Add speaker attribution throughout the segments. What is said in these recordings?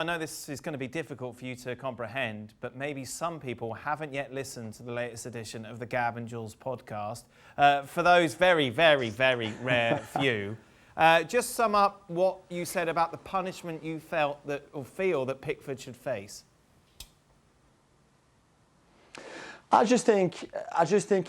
Speaker 1: I know this is going to be difficult for you to comprehend, but maybe some people haven't yet listened to the latest edition of the Gab and Juls podcast. For those very, very, very rare few, just sum up what you said about the punishment you felt that, or feel that Pickford should face.
Speaker 2: I just think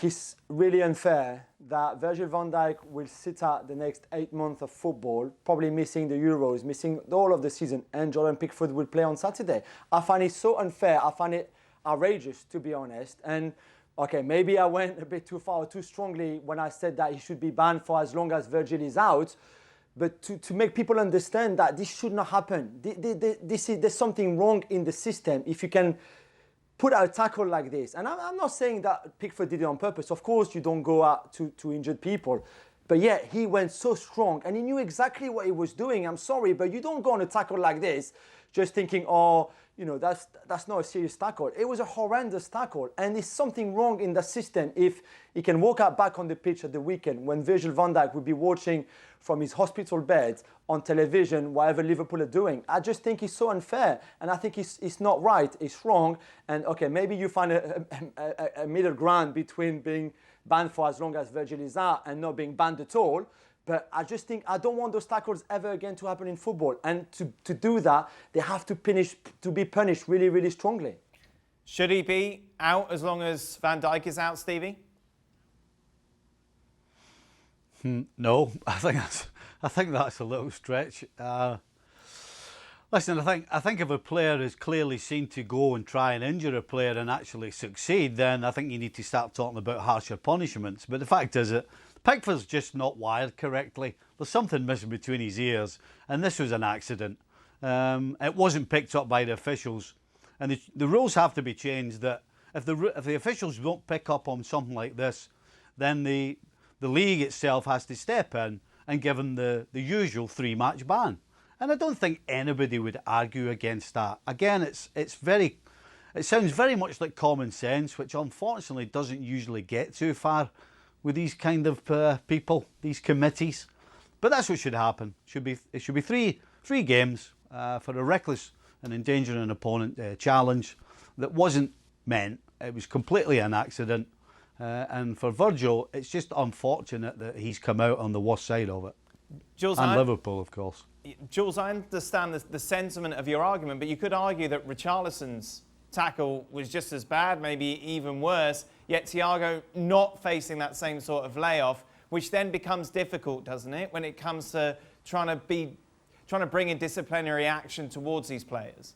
Speaker 2: it's really unfair that Virgil van Dijk will sit out the next 8 months of football, probably missing the Euros, missing all of the season, and Jordan Pickford will play on Saturday. I find it so unfair. I find it outrageous, to be honest. And okay, maybe I went a bit too far, too strongly when I said that he should be banned for as long as Virgil is out. But to make people understand that this should not happen. There's something wrong in the system if you can put out a tackle like this. And I'm not saying that Pickford did it on purpose. Of course, you don't go out to injured people. But yeah, he went so strong and he knew exactly what he was doing. I'm sorry, but you don't go on a tackle like this just thinking, oh, you know, that's not a serious tackle. It was a horrendous tackle. And there's something wrong in the system if he can walk out back on the pitch at the weekend when Virgil van Dijk would be watching from his hospital bed on television, whatever Liverpool are doing. I just think it's so unfair. And I think it's not right. It's wrong. And okay, maybe you find a middle ground between being banned for as long as Virgil is out and not being banned at all. But I just think I don't want those tackles ever again to happen in football. And to do that, they have to be punished really, really strongly.
Speaker 1: Should he be out as long as Van Dijk is out, Stevie?
Speaker 3: No, I think that's a little stretch. Listen, I think if a player is clearly seen to go and try and injure a player and actually succeed, then I think you need to start talking about harsher punishments. But the fact is that Pickford's just not wired correctly. There's something missing between his ears, and this was an accident. It wasn't picked up by the officials, and the rules have to be changed. That if the officials don't pick up on something like this, then the league itself has to step in and give him the usual 3-match ban. And I don't think anybody would argue against that. Again, it sounds very much like common sense, which unfortunately doesn't usually get too far with these kind of people, these committees. But that's what should happen. It should be three games for a reckless and endangering an opponent challenge that wasn't meant. It was completely an accident. And for Virgil, it's just unfortunate that he's come out on the worst side of it.
Speaker 1: Jules,
Speaker 3: and Liverpool, of course.
Speaker 1: Jules, I understand the sentiment of your argument, but you could argue that Richarlison's tackle was just as bad, maybe even worse, yet Thiago not facing that same sort of layoff, which then becomes difficult, doesn't it, when it comes to trying to bring in disciplinary action towards these players?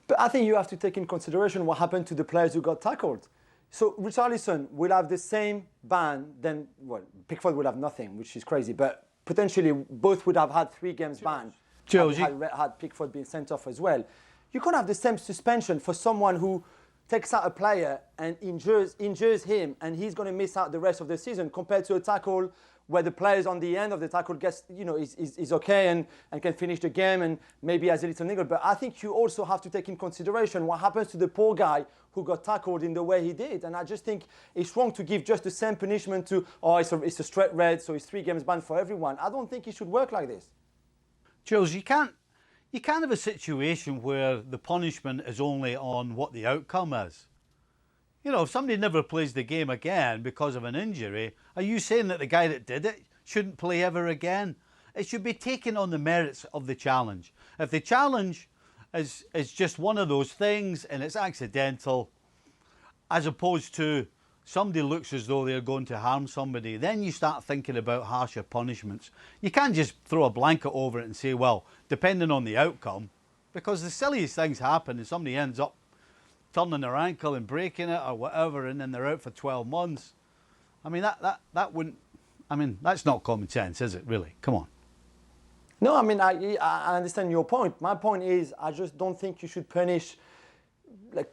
Speaker 2: But I think you have to take in consideration what happened to the players who got tackled. So Richarlison will have the same ban, then, well, Pickford will have nothing, which is crazy, but potentially both would have had 3 games banned. Had Pickford been sent off as well. You can't have the same suspension for someone who takes out a player and injures him, and he's going to miss out the rest of the season, compared to a tackle where the players on the end of the tackle gets, is okay and can finish the game and maybe has a little niggle. But I think you also have to take in consideration what happens to the poor guy who got tackled in the way he did. And I just think it's wrong to give just the same punishment to, it's a straight red, so it's 3 games banned for everyone. I don't think it should work like this.
Speaker 3: Jules, you can't have a situation where the punishment is only on what the outcome is. You know, if somebody never plays the game again because of an injury, are you saying that the guy that did it shouldn't play ever again? It should be taken on the merits of the challenge. If the challenge is just one of those things and it's accidental, as opposed to somebody looks as though they're going to harm somebody, then you start thinking about harsher punishments. You can't just throw a blanket over it and say, well, depending on the outcome, because the silliest things happen and somebody ends up turning their ankle and breaking it or whatever, and then they're out for 12 months. I mean, that wouldn't... I mean, that's not common sense, is it, really? Come on.
Speaker 2: No, I mean, I understand your point. My point is, I just don't think you should punish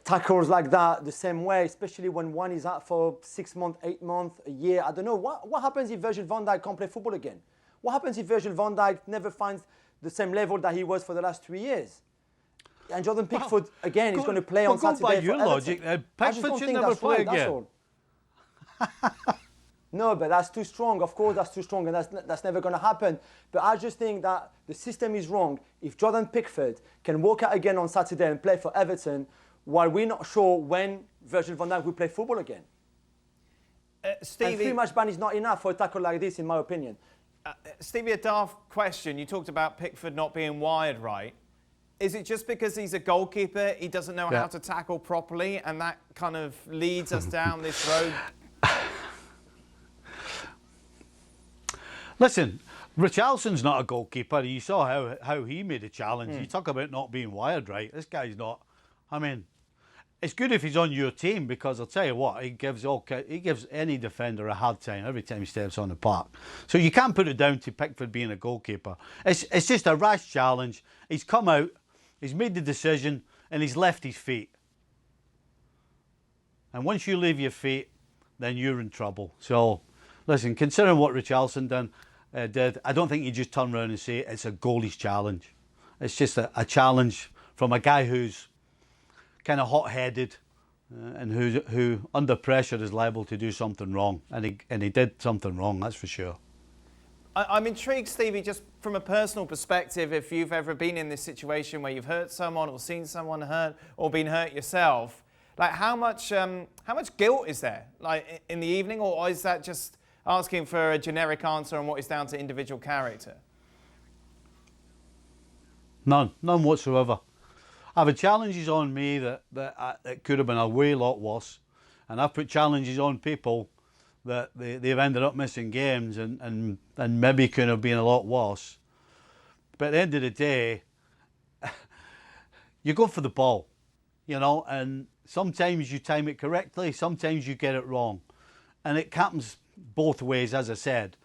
Speaker 2: tackles like that the same way, especially when one is out for 6 months, 8 months, a year. I don't know. What happens if Virgil van Dijk can't play football again? What happens if Virgil van Dijk never finds the same level that he was for the last 3 years? And Jordan Pickford, again, is going to play on Saturday.
Speaker 3: By your logic, Pickford should never play again.
Speaker 2: No, but that's too strong. Of course, that's too strong, and that's never going to happen. But I just think that the system is wrong. If Jordan Pickford can walk out again on Saturday and play for Everton, while we're not sure when Virgil van Dijk will play football again.
Speaker 1: Stevie,
Speaker 2: and 3-match ban is not enough for a tackle like this, in my opinion.
Speaker 1: Stevie, a daft question. You talked about Pickford not being wired right. Is it just because he's a goalkeeper, he doesn't know how to tackle properly, and that kind of leads us down this road?
Speaker 3: Listen, Richarlison's not a goalkeeper. You saw how he made a challenge. You talk about not being wired right. This guy's not. I mean, it's good if he's on your team, because I'll tell you what, he gives any defender a hard time every time he steps on the park. So you can't put it down to Pickford being a goalkeeper. It's just a rash challenge. He's come out, he's made the decision, and he's left his feet. And once you leave your feet, then you're in trouble. So, listen, considering what Richarlison did, I don't think you just turn around and say it's a goalie's challenge. It's just a challenge from a guy who's kind of hot-headed and who under pressure is liable to do something wrong, and he did something wrong, that's for sure.
Speaker 1: I'm intrigued, Stevie, just from a personal perspective, if you've ever been in this situation where you've hurt someone or seen someone hurt or been hurt yourself. Like, how much guilt is there, like, in the evening, or is that just asking for a generic answer on what is down to individual character? None
Speaker 3: whatsoever. I've had challenges on me that could have been a way lot worse, and I've put challenges on people that they've ended up missing games and maybe could have been a lot worse. But at the end of the day, you go for the ball, you know, and sometimes you time it correctly, sometimes you get it wrong. And it happens both ways, as I said.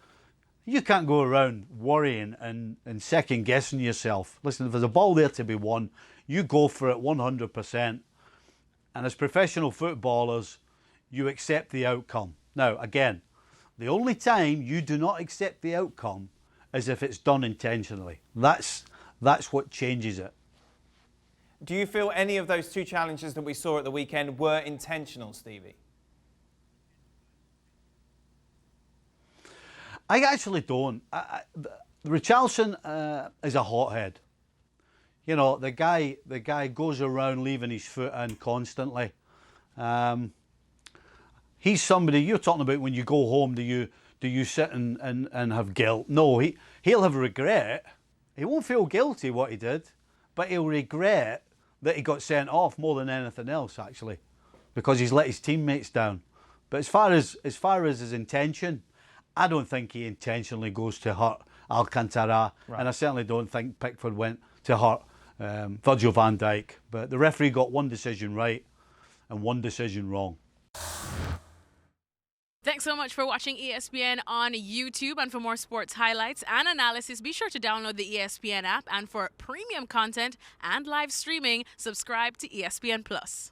Speaker 3: You can't go around worrying and second guessing yourself. Listen, if there's a ball there to be won, you go for it 100%. And as professional footballers, you accept the outcome. Now, again, the only time you do not accept the outcome is if it's done intentionally. That's what changes it.
Speaker 1: Do you feel any of those two challenges that we saw at the weekend were intentional, Stevie?
Speaker 3: I actually don't. Richarlison is a hothead. You know, the guy goes around leaving his foot in constantly. He's somebody, you're talking about when you go home, do you sit and have guilt? No, he'll have regret. He won't feel guilty what he did, but he'll regret that he got sent off more than anything else, actually, because he's let his teammates down. But as far as his intention, I don't think he intentionally goes to hurt Alcantara, and I certainly don't think Pickford went to hurt Virgil van Dijk. But the referee got one decision right and one decision wrong.
Speaker 4: Thanks so much for watching ESPN on YouTube. And for more sports highlights and analysis, be sure to download the ESPN app. And for premium content and live streaming, subscribe to ESPN Plus.